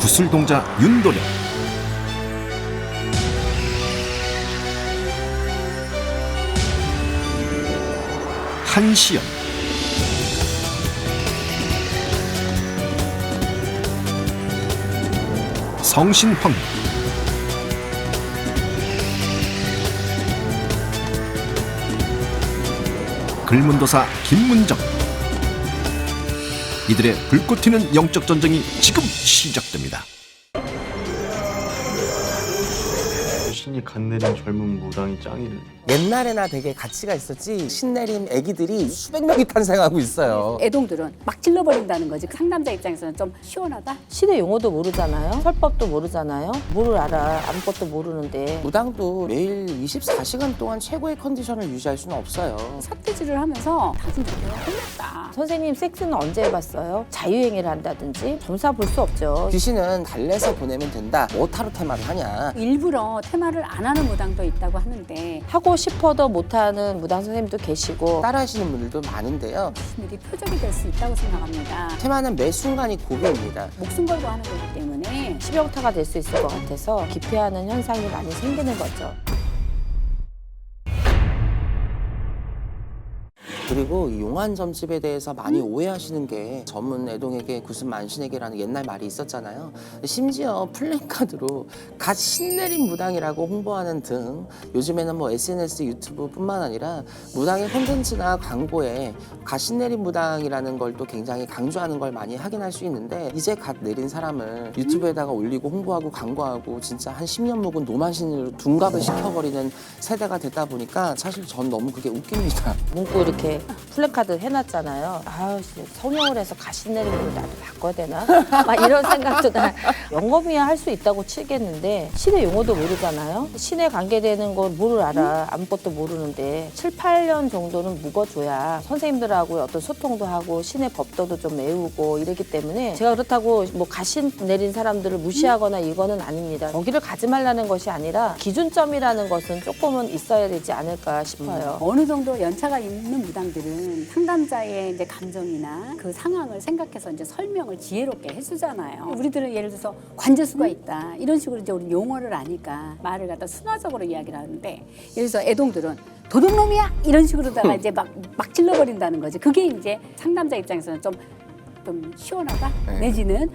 구슬동자 윤도령, 한시연, 성신황, 글문도사 김문정. 이들의 불꽃 튀는 영적 전쟁이 지금 시작됩니다. 신이 갓 내린 젊은 무당이 짱이래. 옛날에나 되게 가치가 있었지 신내림 애기들이 수백 명이 탄생하고 있어요. 애동들은 막 찔러버린다는 거지. 그 상남자 입장에서는 좀 시원하다? 시대 용어도 모르잖아요. 설법도 모르잖아요. 뭐를 알아. 아무것도 모르는데. 무당도 매일 24시간 동안 최고의 컨디션을 유지할 수는 없어요. 삿대질을 하면서 당신 내가 혼났다. 선생님 섹스는 언제 해봤어요? 자유행위를 한다든지 점사 볼 수 없죠. 귀신은 달래서 보내면 된다. 뭐 타로 테마를 하냐. 일부러 테마를 안 하는 무당도 있다고 하는데 하고 싶어도 못하는 무당 선생님도 계시고 따라하시는 분들도 많은데요. 일이 표적이 될 수 있다고 생각합니다. 테마는 매 순간이 고비입니다. 목숨 걸고 하는 거기 때문에 치명타가 될 수 있을 것 같아서 기피하는 현상이 많이 생기는 거죠. 그리고 이 용한 점집에 대해서 많이 오해하시는 게 전문 애동에게 구슬 만신에게라는 옛날 말이 있었잖아요. 심지어 플랜카드로 갓 신내린 무당이라고 홍보하는 등 요즘에는 뭐 SNS, 유튜브뿐만 아니라 무당의 콘텐츠나 광고에 갓 신내린 무당이라는 걸 또 굉장히 강조하는 걸 많이 확인할 수 있는데 이제 갓 내린 사람을 유튜브에다가 올리고 홍보하고 광고하고 진짜 한 10년 묵은 노만신으로 둔갑을 시켜버리는 세대가 됐다 보니까 사실 전 너무 그게 웃깁니다. 문구 이렇게 플래카드 해놨잖아요. 아우, 성형을 해서 가신 내리는 걸 나도 바꿔야 되나? 막 이런 생각도 나. 영업이야 할 수 있다고 치겠는데 신의 용어도 모르잖아요. 신에 관계되는 걸 뭐를 알아. 아무것도 모르는데 7, 8년 정도는 묵어줘야 선생님들하고 어떤 소통도 하고 신의 법도도 좀 외우고 이러기 때문에 제가 그렇다고 뭐 가신 내린 사람들을 무시하거나 이거는 아닙니다. 거기를 가지 말라는 것이 아니라 기준점이라는 것은 조금은 있어야 되지 않을까 싶어요. 어느 정도 연차가 있는 무당들은 상담자의 이제 감정이나 그 상황을 생각해서 이제 설명을 지혜롭게 해주잖아요. 우리들은 예를 들어서 관제수가 있다 이런 식으로 이제 우리 용어를 아니까 말을 갖다 순화적으로 이야기를 하는데 예를 들어서 애동들은 도둑놈이야 이런 식으로다가 이제 막 찔러버린다는 거지. 그게 이제 상담자 입장에서는 좀 시원하다 내지는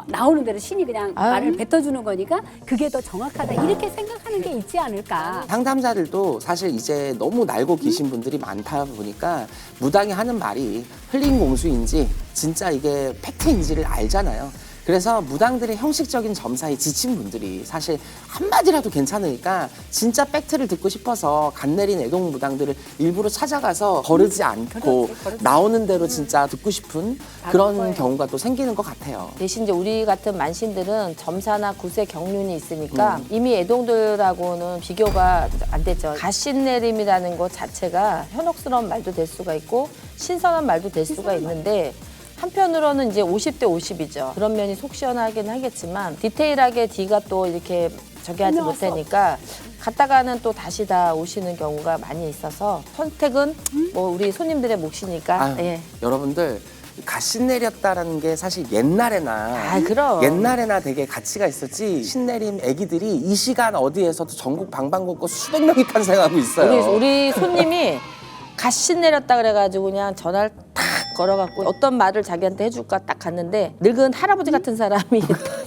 나오는 대로 신이 그냥 말을 뱉어주는 거니까 그게 더 정확하다 이렇게 생각하는 게 있지 않을까. 상담자들도 사실 이제 너무 날고 계신 분들이 많다 보니까 무당이 하는 말이 흘린 공수인지 진짜 이게 팩트인지를 알잖아요. 그래서 무당들의 형식적인 점사에 지친 분들이 사실 한마디라도 괜찮으니까 진짜 팩트를 듣고 싶어서 간 내린 애동 무당들을 일부러 찾아가서 거르지 않고 나오는 대로 진짜 듣고 싶은 그런 경우가 또 생기는 것 같아요. 대신 이제 우리 같은 만신들은 점사나 구세 경륜이 있으니까 이미 애동들하고는 비교가 안 되죠. 가신내림이라는 것 자체가 현혹스러운 말도 될 수가 있고 신선한 말도 될 수가 있는데 한편으로는 이제 50대 50이죠. 그런 면이 속 시원하긴 하겠지만 디테일하게 D가 또 이렇게 저기 하지 못하니까 갔다가는 또 다시 다 오시는 경우가 많이 있어서 선택은 뭐 우리 손님들의 몫이니까. 아유, 예. 여러분들 가신 내렸다라는 게 사실 옛날에나 그럼. 옛날에나 되게 가치가 있었지 신내림 애기들이 이 시간 어디에서도 전국 방방곡곡 수백 명이 탄생하고 있어요. 우리 손님이 갓신 내렸다 그래가지고 그냥 전화를 탁 걸어갖고 어떤 말을 자기한테 해줄까 딱 갔는데 늙은 할아버지 같은 사람이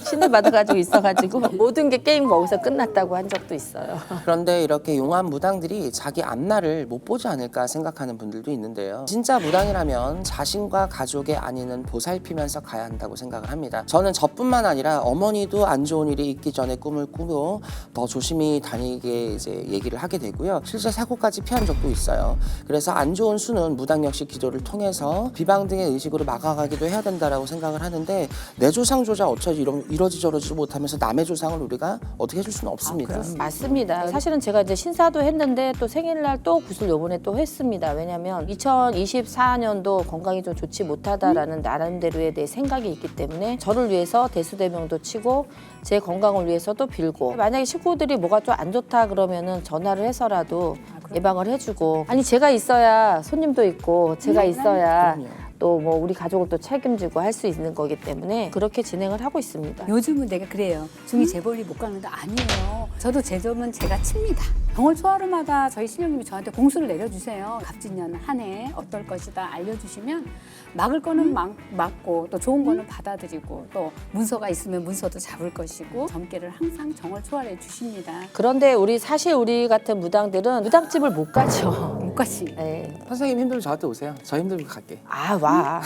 신을 받아가지고 있어가지고 모든 게 게임 거기서 끝났다고 한 적도 있어요. 그런데 이렇게 용한 무당들이 자기 앞날을 못 보지 않을까 생각하는 분들도 있는데요. 진짜 무당이라면 자신과 가족의 안위는 보살피면서 가야 한다고 생각을 합니다. 저는 저뿐만 아니라 어머니도 안 좋은 일이 있기 전에 꿈을 꾸고 더 조심히 다니게 이제 얘기를 하게 되고요. 실제 사고까지 피한 적도 있어요. 그래서 안 좋은 수는 무당 역시 기도를 통해서 비방 등의 의식으로 막아가기도 해야 된다라고 생각을 하는데 내 조상조차 어쩌지 이러지 저러지 못하면서 남의 조상을 우리가 어떻게 해줄 수는 없습니다. 맞습니다. 사실은 제가 이제 신사도 했는데 또 생일날 또 구슬 요번에 또 했습니다. 왜냐면 2024년도 건강이 좀 좋지 못하다라는 나름대로의 내 생각이 있기 때문에 저를 위해서 대수대명도 치고 제 건강을 위해서도 빌고 만약에 식구들이 뭐가 좀 안 좋다 그러면은 전화를 해서라도 예방을 해주고 아니 제가 있어야 손님도 있고 제가 있어야 그럼요. 또 뭐 우리 가족을 또 책임지고 할 수 있는 거기 때문에 그렇게 진행을 하고 있습니다. 요즘은 내가 그래요. 중이 재벌이 못 가는데 아니에요. 저도 제 점은 제가 칩니다. 병월 초하루마다 저희 신령님이 저한테 공수를 내려주세요. 갑진년 한 해 어떨 것이다 알려주시면 막을 거는 막고 또 좋은 거는 받아들이고 또 문서가 있으면 문서도 잡을 것이고 점괘를 항상 정월 초하루에 주십니다. 그런데 사실 우리 같은 무당들은 무당집을 못 가죠. 못 가시. 네. 선생님 힘들면 저한테 오세요. 저 힘들면 갈게. 아, 와.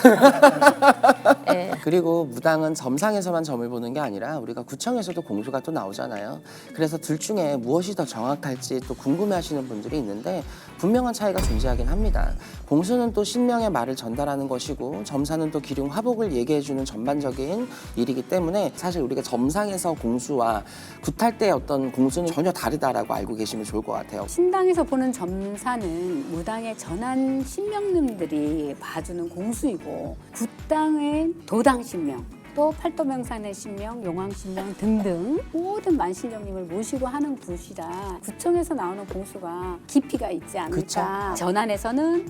네. 그리고 무당은 점상에서만 점을 보는 게 아니라 우리가 구청에서도 공수가 또 나오잖아요. 그래서 둘 중에 무엇이 더 정확할지 또 궁금해하시는 분들이 있는데 분명한 차이가 존재하긴 합니다. 공수는 또 신명의 말을 전달하는 것이고 점사는 또 기륭 화복을 얘기해주는 전반적인 일이기 때문에 사실 우리가 점상에서 공수와 굿할 때 어떤 공수는 전혀 다르다라고 알고 계시면 좋을 것 같아요. 신당에서 보는 점사는 무당의 전한 신명님들이 봐주는 공수이고 굿당의 도당 신명 또 팔도명산의 신명, 용왕신명 등등 모든 만신령님을 모시고 하는 굿이라 구청에서 나오는 공수가 깊이가 있지 않을까. 그쵸. 전안에서는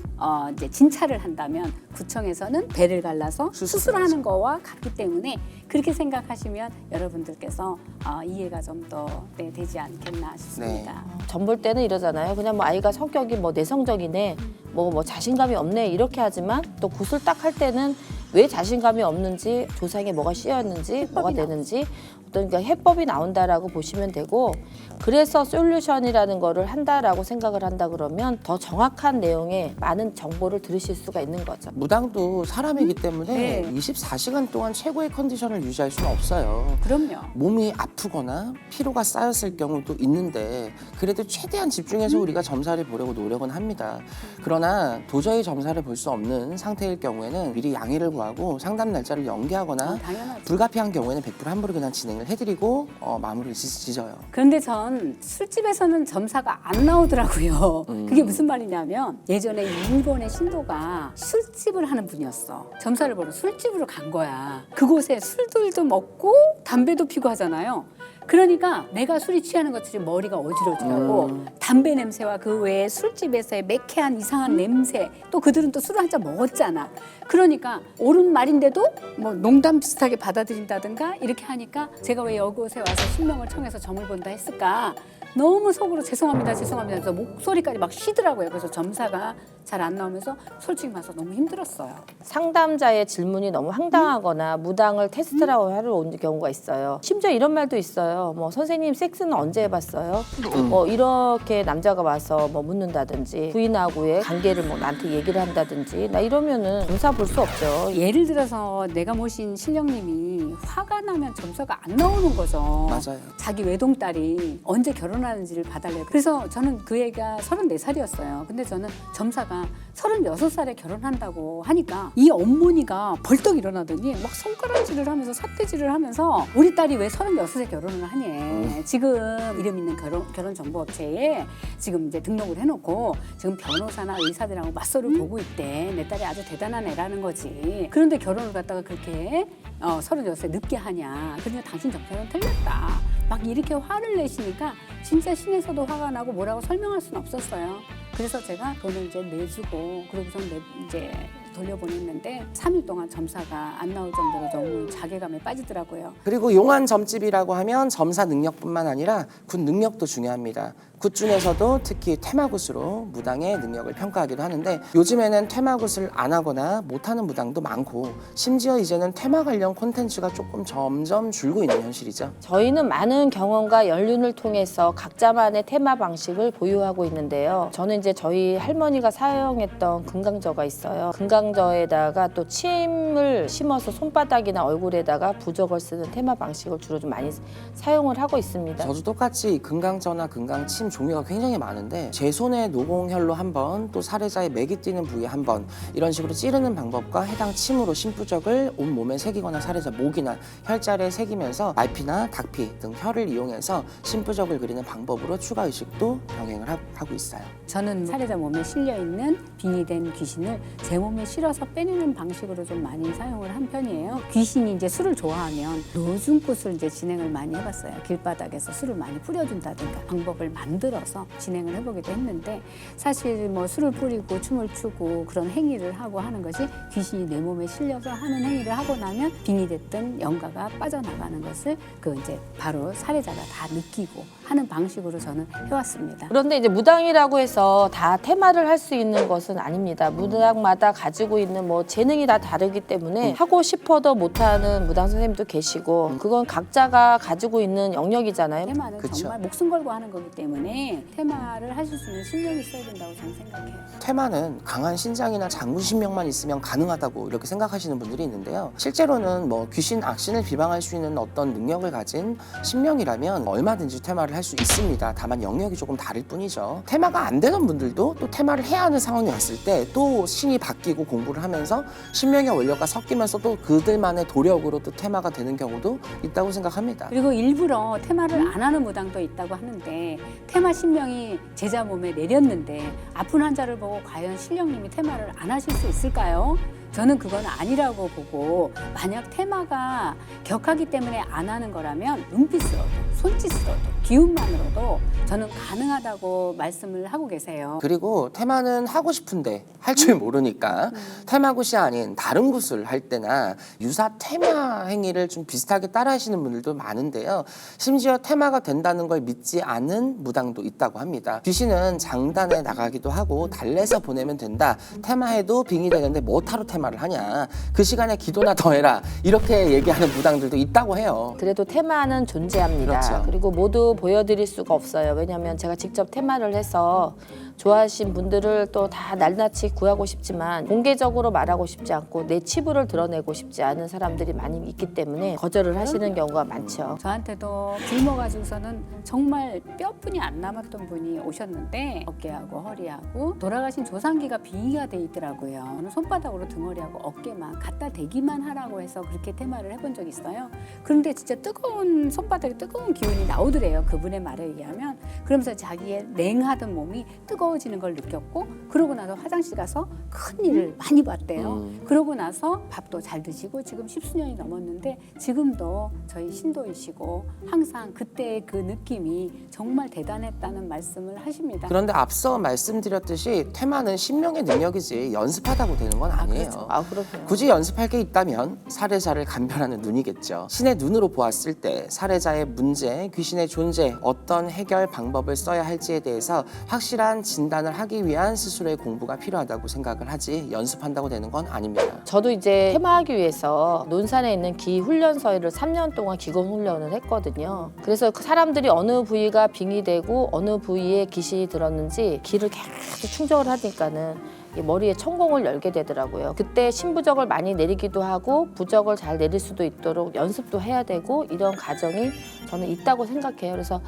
이제 진찰을 한다면 구청에서는 배를 갈라서 수술하는 거와 같기 때문에 그렇게 생각하시면 여러분들께서 이해가 좀 더 되지 않겠나 싶습니다. 전 볼 때는 이러잖아요. 그냥 뭐 아이가 성격이 뭐 내성적이네, 뭐 자신감이 없네 이렇게 하지만 또 굿을 딱 할 때는 왜 자신감이 없는지 조상에 뭐가 씌였는지 뭐가 되는지 어떤 그러니까 해법이 나온다라고 보시면 되고 그래서 솔루션이라는 거를 한다라고 생각을 한다 그러면 더 정확한 내용의 많은 정보를 들으실 수가 있는 거죠. 무당도 사람이기 때문에 네. 24시간 동안 최고의 컨디션을 유지할 수는 없어요. 그럼요. 몸이 아프거나 피로가 쌓였을 경우도 있는데 그래도 최대한 집중해서 우리가 점사를 보려고 노력은 합니다. 그러나 도저히 점사를 볼 수 없는 상태일 경우에는 미리 양해를 구하고 상담 날짜를 연기하거나 당연하죠. 불가피한 경우에는 100% 함부로 그냥 진행을 해드리고 마무리를 짓어요. 그런데 전 술집에서는 점사가 안 나오더라고요. 그게 무슨 말이냐면 예전에 일본의 신도가 술집을 하는 분이었어. 점사를 보러 술집으로 간 거야. 그곳에 술들도 먹고 담배도 피고 하잖아요. 그러니까 내가 술이 취하는 것처럼 머리가 어지러지고 담배 냄새와 그 외에 술집에서의 매캐한 이상한 냄새 또 그들은 또 술을 한 잔 먹었잖아. 그러니까 옳은 말인데도 뭐 농담 비슷하게 받아들인다든가 이렇게 하니까 제가 왜 이곳에 와서 신명을 청해서 점을 본다 했을까 너무 속으로 죄송합니다 하면서 목소리까지 막 쉬더라고요. 그래서 점사가 잘 안 나오면서 솔직히 말해서 너무 힘들었어요. 상담자의 질문이 너무 황당하거나 무당을 테스트라고 하러 온 경우가 있어요. 심지어 이런 말도 있어요. 뭐 선생님 섹스는 언제 해봤어요? 뭐 이렇게 남자가 와서 뭐 묻는다든지 부인하고의 관계를 뭐 나한테 얘기를 한다든지 나 이러면은 점사 볼 수 없죠. 예를 들어서 내가 모신 신령님이 화가 나면 점사가 안 나오는 거죠. 맞아요. 자기 외동딸이 언제 결혼하는지를 봐달래요. 그래서 저는 그 애가 34살이었어요. 근데 저는 점사가 36살에 결혼한다고 하니까 이 어머니가 벌떡 일어나더니 막 손가락질을 하면서 삿대질을 하면서 우리 딸이 왜 36에 결혼을 하니 지금 이름 있는 결혼정보업체에 지금 이제 등록을 해놓고 지금 변호사나 의사들하고 맞서를 보고 있대. 내 딸이 아주 대단한 애라는 거지. 그런데 결혼을 갖다가 그렇게 36에 늦게 하냐. 그러니까 당신 정체는 틀렸다. 막 이렇게 화를 내시니까 진짜 신에서도 화가 나고 뭐라고 설명할 수는 없었어요. 그래서 제가 돈을 이제 내주고 그러고서 이제 돌려보냈는데 3일 동안 점사가 안 나올 정도로 너무 자괴감에 빠지더라고요. 그리고 용한 점집이라고 하면 점사 능력뿐만 아니라 굿 능력도 중요합니다. 굿 중에서도 특히 퇴마굿으로 무당의 능력을 평가하기도 하는데 요즘에는 퇴마굿을 안 하거나 못하는 무당도 많고 심지어 이제는 퇴마 관련 콘텐츠가 조금 점점 줄고 있는 현실이죠. 저희는 많은 경험과 연륜을 통해서 각자만의 테마 방식을 보유하고 있는데요. 저는 이제 저희 할머니가 사용했던 금강저가 있어요. 금강저에다가 또 침을 심어서 손바닥이나 얼굴에다가 부적을 쓰는 테마 방식을 주로 좀 많이 사용을 하고 있습니다. 저도 똑같이 금강저나 금강침 종류가 굉장히 많은데 제 손에 노공혈로 한 번, 또 사례자의 맥이 뛰는 부위에 한 번 이런 식으로 찌르는 방법과 해당 침으로 심부적을 온몸에 새기거나 사례자 목이나 혈자리에 새기면서 말피나 닭피 등 혈을 이용해서 심부적을 그리는 방법으로 추가 의식도 병행을 하고 있어요. 저는 사례자 몸에 실려있는 빙의된 귀신을 제 몸에 실어서 빼내는 방식으로 좀 많이 사용을 한 편이에요. 귀신이 이제 술을 좋아하면 노중굿을 이제 진행을 많이 해봤어요. 길바닥에서 술을 많이 뿌려준다든가 방법을 만들어서 진행을 해보기도 했는데 사실 뭐 술을 뿌리고 춤을 추고 그런 행위를 하고 하는 것이 귀신이 내 몸에 실려서 하는 행위를 하고 나면 빙이 됐든 영가가 빠져나가는 것을 그 이제 바로 살해자가 다 느끼고 하는 방식으로 저는 해왔습니다. 그런데 이제 무당이라고 해서 다 테마를 할 수 있는 것은 아닙니다. 무당마다 가지고 있는 뭐 재능이 다 다르기 때문에 하고 싶어도 못하는 무당 선생님도 계시고 그건 각자가 가지고 있는 영역이잖아요. 테마는 그쵸. 정말 목숨 걸고 하는 거기 때문에 테마를 하실 수 있는 신령이 있어야 된다고 저는 생각해요. 테마는 강한 신장이나 장군 신명만 있으면 가능하다고 이렇게 생각하시는 분들이 있는데요. 실제로는 뭐 귀신, 악신을 비방할 수 있는 어떤 능력을 가진 신명이라면 얼마든지 테마를 할 수 있습니다. 다만 영역이 조금 다를 뿐이죠. 테마가 안 되는 분들도 또 테마를 해야 하는 상황이 왔을 때 또 신이 바뀌고 공부를 하면서 신명의 원력과 섞이면서 또 그들만의 도력으로 또 테마가 되는 경우도 있다고 생각합니다. 그리고 일부러 테마를 안 하는 무당도 있다고 하는데 테마 신명이 제자 몸에 내렸는데 아픈 환자를 보고 과연 신령님이 테마를 안 하실 수 있을까요? 저는 그건 아니라고 보고 만약 테마가 격하기 때문에 안 하는 거라면 눈빛으로도 손짓으로도 기운만으로도 저는 가능하다고 말씀을 하고 계세요. 그리고 테마는 하고 싶은데 할 줄 모르니까 테마굿이 아닌 다른 굿을 할 때나 유사 테마 행위를 좀 비슷하게 따라 하시는 분들도 많은데요. 심지어 테마가 된다는 걸 믿지 않은 무당도 있다고 합니다. 귀신은 장단에 나가기도 하고 달래서 보내면 된다. 테마해도 빙이 되는데 뭐 타로 테마를 하냐. 그 시간에 기도나 더 해라. 이렇게 얘기하는 무당들도 있다고 해요. 그래도 테마는 존재합니다. 그렇죠. 그리고 모두 보여드릴 수가 없어요. 왜냐하면 제가 직접 테마를 해서 좋아하신 분들을 또 다 낱낱이 구하고 싶지만 공개적으로 말하고 싶지 않고 내 치부를 드러내고 싶지 않은 사람들이 많이 있기 때문에 거절을 하시는 경우가 많죠. 저한테도 굶어가지고서는 정말 뼈뿐이 안 남았던 분이 오셨는데 어깨하고 허리하고 돌아가신 조상기가 빙의가 돼 있더라고요. 저는 손바닥으로 등허리하고 어깨만 갖다 대기만 하라고 해서 그렇게 테마를 해본 적이 있어요. 그런데 진짜 뜨거운 손바닥에 뜨거운 기운이 나오더래요. 그분의 말에 의하면. 그러면서 자기의 냉하던 몸이 뜨거워지는 걸 느꼈고 그러고 나서 화장실 가서 큰 일을 많이 봤대요. 그러고 나서 밥도 잘 드시고 지금 10수년이 넘었는데 지금도 저희 신도이시고 항상 그때의 그 느낌이 정말 대단했다는 말씀을 하십니다. 그런데 앞서 말씀드렸듯이 테마는 신명의 능력이지 연습하다고 되는 건 아니에요. 아, 그렇군요. 굳이 연습할 게 있다면 살해자를 감별하는 눈이겠죠. 신의 눈으로 보았을 때 살해자의 문제, 귀신의 존재, 어떤 해결 방법을 써야 할지에 대해서 확실한 진단을 하기 위한 스스로의 공부가 필요하다고 생각을 하지 연습한다고 되는 건 아닙니다. 저도 이제 테마하기 위해서 논산에 있는 기 훈련소를 3년 동안 기본 훈련을 했거든요. 그래서 그 사람들이 어느 부위가 빙이 되고 어느 부위에 귀신이 들었는지 기를 계속 충족을 하니까는 이 머리에 천공을 열게 되더라고요. 그때 신부적을 많이 내리기도 하고 부적을 잘 내릴 수도 있도록 연습도 해야 되고 이런 과정이 저는 있다고 생각해요. 그래서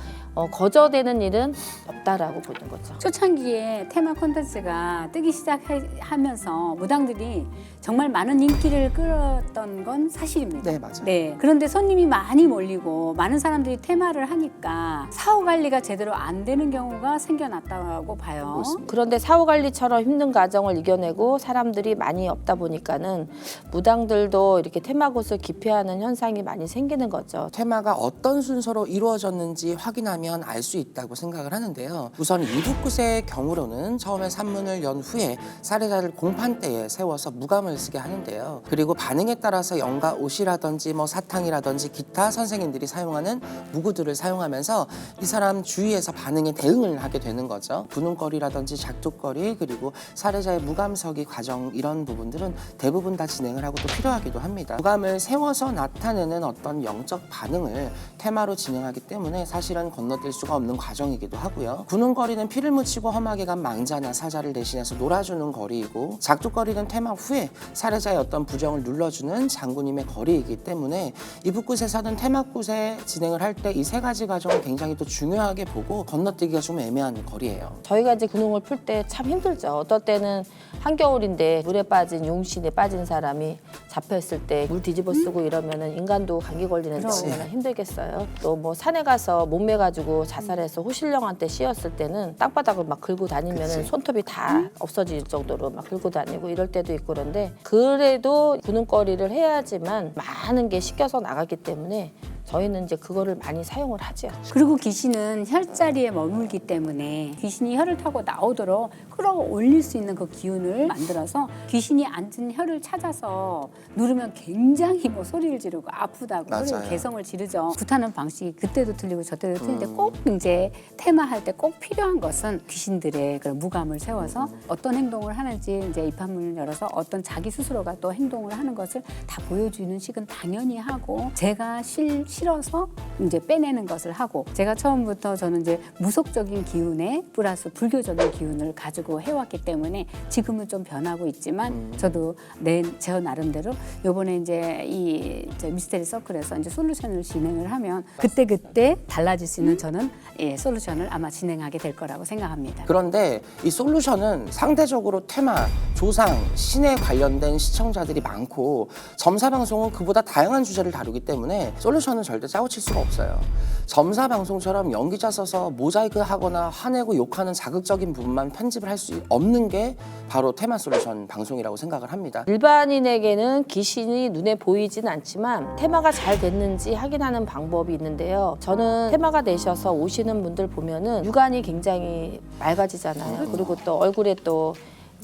거저되는 일은 없다라고 보는 거죠. 초창기에 테마 콘텐츠가 뜨기 시작하면서 무당들이 정말 많은 인기를 끌었던 건 사실입니다. 네, 맞아요. 네. 그런데 손님이 많이 몰리고 많은 사람들이 테마를 하니까 사후 관리가 제대로 안 되는 경우가 생겨났다고 봐요. 그렇습니다. 그런데 사후관리처럼 힘든 과정을 이겨내고 사람들이 많이 없다 보니까는 무당들도 이렇게 테마굿을 기피하는 현상이 많이 생기는 거죠. 테마가 어떤 순서로 이루어졌는지 확인하면 알 수 있다고 생각을 하는데요. 우선 이북굿의 경우로는 처음에 산문을 연 후에 살해자를 공판대에 세워서 무감을 쓰게 하는데요. 그리고 반응에 따라서 영가 옷이라든지 뭐 사탕이라든지 기타 선생님들이 사용하는 무구들을 사용하면서 이 사람 주위에서 반응에 대응을 하게 되는 거죠. 분홍거리라든지 작두거리 그리고 살해자의 무감서기 과정 이런 부분들은 대부분 다 진행을 하고 또 필요하기도 합니다. 무감을 세워서 나타내는 어떤 영적 반응을 테마로 진행하기 때문에 사실은 건너뛸 수가 없는 과정이기도 하고요. 분홍거리는 피를 묻히고 험하게 간 망자나 사자를 대신해서 놀아주는 거리이고 작두거리는 테마 후에 살해자의 어떤 부정을 눌러주는 장군님의 거리이기 때문에 이북굿에서는 테마굿에 진행을 할 때 이 세 가지 과정을 굉장히 또 중요하게 보고 건너뛰기가 좀 애매한 거리예요. 저희가 이제 군웅을 풀 때 참 힘들죠. 어떨 때는 때는 한겨울인데 물에 빠진 용신에 빠진 사람이 잡혔을 때 물 뒤집어 쓰고 이러면은 인간도 감기 걸리는데 얼마나 힘들겠어요. 또 뭐 산에 가서 몸매 가지고 자살해서 호실령한테 씌었을 때는 땅바닥을 막 긁고 다니면은 그치. 손톱이 다 없어질 정도로 막 긁고 다니고 이럴 때도 있고 그런데 그래도 구는거리를 해야지만 많은 게 씻겨서 나가기 때문에 저희는 이제 그거를 많이 사용을 하죠. 그리고 귀신은 혈자리에 머물기 때문에 귀신이 혈을 타고 나오도록 끌어올릴 수 있는 그 기운을 만들어서 귀신이 앉은 혈을 찾아서 누르면 굉장히 뭐 소리를 지르고 아프다고 맞아요. 소리를 개성을 지르죠. 구타는 방식이 그때도 틀리고 저때도 틀린데 꼭 이제 테마할 때 꼭 필요한 것은 귀신들의 그런 무감을 세워서 어떤 행동을 하는지 이제 입한문을 열어서 어떤 자기 스스로가 또 행동을 하는 것을 다 보여주는 식은 당연히 하고 제가 싫어서 이제 빼내는 것을 하고 제가 처음부터 저는 이제 무속적인 기운에 플러스 불교적인 기운을 가지고 해왔기 때문에 지금은 좀 변하고 있지만 저도 제 나름대로 요번에 이제 이제 미스테리 서클에서 이제 솔루션을 진행을 하면 그때 달라질 수 있는 저는 솔루션을 아마 진행하게 될 거라고 생각합니다. 그런데 이 솔루션은 상대적으로 테마, 조상, 신에 관련된 시청자들이 많고 점사방송은 그보다 다양한 주제를 다루기 때문에 솔루션은 절대 짜고 칠 수가 없어요. 점사방송처럼 연기자 써서 모자이크 하거나 화내고 욕하는 자극적인 부분만 편집을 할 수 없는 게 바로 테마 솔루션 방송이라고 생각을 합니다. 일반인에게는 귀신이 눈에 보이진 않지만 테마가 잘 됐는지 확인하는 방법이 있는데요. 저는 테마가 되셔서 오시는 분들 보면은 육안이 굉장히 맑아지잖아요. 그리고 또 얼굴에 또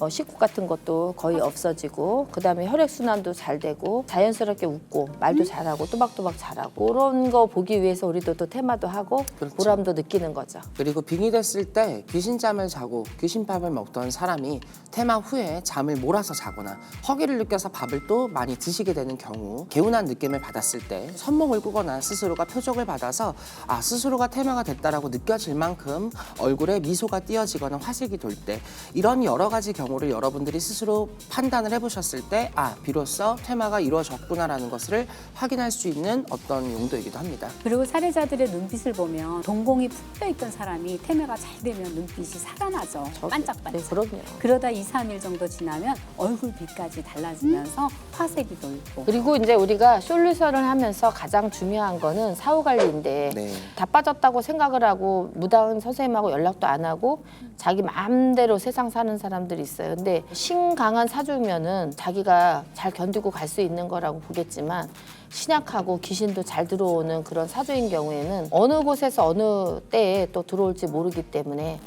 식구 같은 것도 거의 없어지고 그다음에 혈액순환도 잘 되고 자연스럽게 웃고 말도 잘하고 또박또박 잘하고 그런 거 보기 위해서 우리도 또 테마도 하고 그렇죠. 보람도 느끼는 거죠. 그리고 빙의 됐을 때 귀신잠을 자고 귀신밥을 먹던 사람이 테마 후에 잠을 몰아서 자거나 허기를 느껴서 밥을 또 많이 드시게 되는 경우 개운한 느낌을 받았을 때 손목을 끄거나 스스로가 표적을 받아서 스스로가 테마가 됐다라고 느껴질 만큼 얼굴에 미소가 띄어지거나 화색이 돌 때 이런 여러 가지 경우를 여러분들이 스스로 판단을 해보셨을 때 비로소 테마가 이루어졌구나라는 것을 확인할 수 있는 어떤 용도이기도 합니다. 그리고 살해자들의 눈빛을 보면 동공이 풀려있던 사람이 테마가 잘 되면 눈빛이 살아나죠. 반짝반짝. 네, 그럼요. 그러다 2, 3일 정도 지나면 얼굴빛까지 달라지면서 화색이 돌고. 그리고 이제 우리가 솔루션을 하면서 가장 중요한 거는 사후 관리인데 네. 다 빠졌다고 생각을 하고 무당 선생님하고 연락도 안 하고 자기 마음대로 세상 사는 사람들이 있어요. 근데 신강한 사주면은 자기가 잘 견디고 갈 수 있는 거라고 보겠지만 신약하고 귀신도 잘 들어오는 그런 사주인 경우에는 어느 곳에서 어느 때에 또 들어올지 모르기 때문에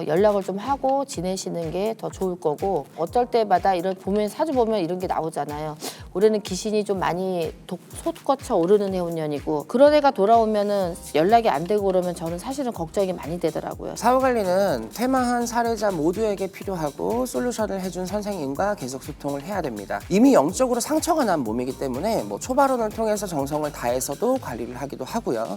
연락을 좀 하고 지내시는 게 더 좋을 거고 어떨 때마다 이런 보면 사주 보면 이런 게 나오잖아요. 올해는 귀신이 좀 많이 솟구쳐 오르는 해운년이고 그런 애가 돌아오면은 연락이 안 되고 그러면 저는 사실은 걱정이 많이 되더라고요. 사후 관리는 테마한 살해자 모두에게 필요하고 솔루션을 해준 선생님과 계속 소통을 해야 됩니다. 이미 영적으로 상처가 난 몸이기 때문에 초발언을 통해서 정성을 다해서도 관리를 하기도 하고요.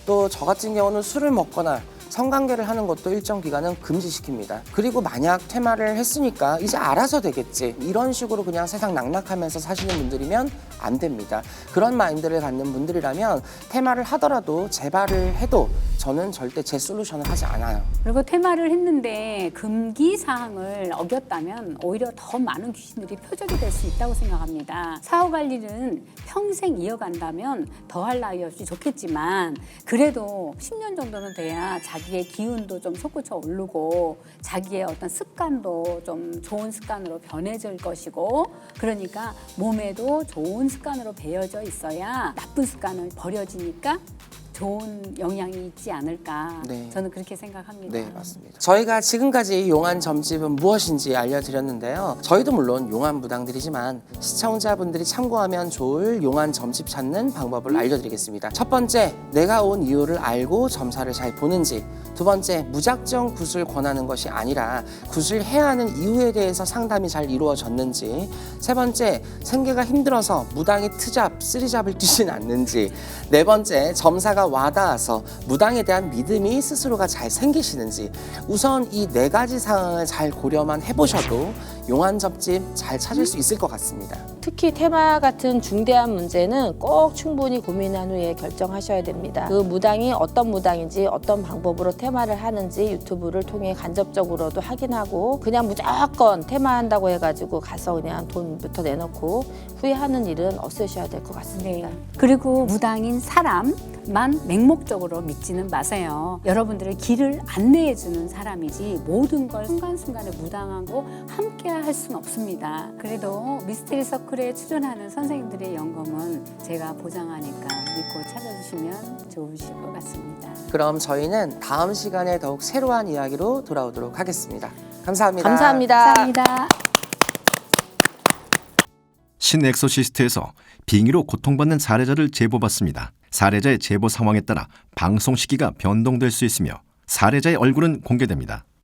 또 저 같은 경우는 술을 먹거나 성관계를 하는 것도 일정 기간은 금지시킵니다. 그리고 만약 테마를 했으니까 이제 알아서 되겠지 이런 식으로 그냥 세상 낙락하면서 사시는 분들이면 안 됩니다. 그런 마인드를 갖는 분들이라면 테마를 하더라도 재발을 해도 저는 절대 제 솔루션을 하지 않아요. 그리고 테마를 했는데 금기 사항을 어겼다면 오히려 더 많은 귀신들이 표적이 될 수 있다고 생각합니다. 사후 관리는 평생 이어간다면 더할 나위 없이 좋겠지만 그래도 10년 정도는 돼야 자기의 기운도 좀 솟구쳐 오르고 자기의 어떤 습관도 좀 좋은 습관으로 변해질 것이고 그러니까 몸에도 좋은 습관으로 배어져 있어야 나쁜 습관은 버려지니까 좋은 영향이 있지 않을까 네. 저는 그렇게 생각합니다. 네, 맞습니다. 저희가 지금까지 용한 점집은 무엇인지 알려드렸는데요. 저희도 물론 용한 무당들이지만 시청자분들이 참고하면 좋을 용한 점집 찾는 방법을 알려드리겠습니다. 첫 번째, 내가 온 이유를 알고 점사를 잘 보는지. 두 번째, 무작정 굿을 권하는 것이 아니라 굿을 해야 하는 이유에 대해서 상담이 잘 이루어졌는지. 세 번째, 생계가 힘들어서 무당이 트잡, 쓰리잡을 뛰진 않는지. 네 번째, 점사가 와닿아서 무당에 대한 믿음이 스스로가 잘 생기시는지. 우선 이 네 가지 상황을 잘 고려만 해보셔도 용한 점집 잘 찾을 수 있을 것 같습니다. 특히 테마 같은 중대한 문제는 꼭 충분히 고민한 후에 결정하셔야 됩니다. 그 무당이 어떤 무당인지 어떤 방법으로 테마를 하는지 유튜브를 통해 간접적으로도 확인하고 그냥 무조건 테마한다고 해가지고 가서 그냥 돈부터 내놓고 후회하는 일은 없으셔야 될 것 같습니다. 그리고 무당인 사람만 맹목적으로 믿지는 마세요. 여러분들의 길을 안내해주는 사람이지 모든 걸 순간순간에 무당하고 함께 할 수는 없습니다. 그래도 미스테리 서클에 출연하는 선생님들의 연금은 제가 보장하니까 믿고 찾아주시면 좋으실 것 같습니다. 그럼 저희는 다음 시간에 더욱 새로운 이야기로 돌아오도록 하겠습니다. 감사합니다. 감사합니다. 감사합니다. 신엑소시스트에서 빙의로 고통받는 사례자를 제보받습니다. 사례자의 제보 상황에 따라 방송 시기가 변동될 수 있으며 사례자의 얼굴은 공개됩니다.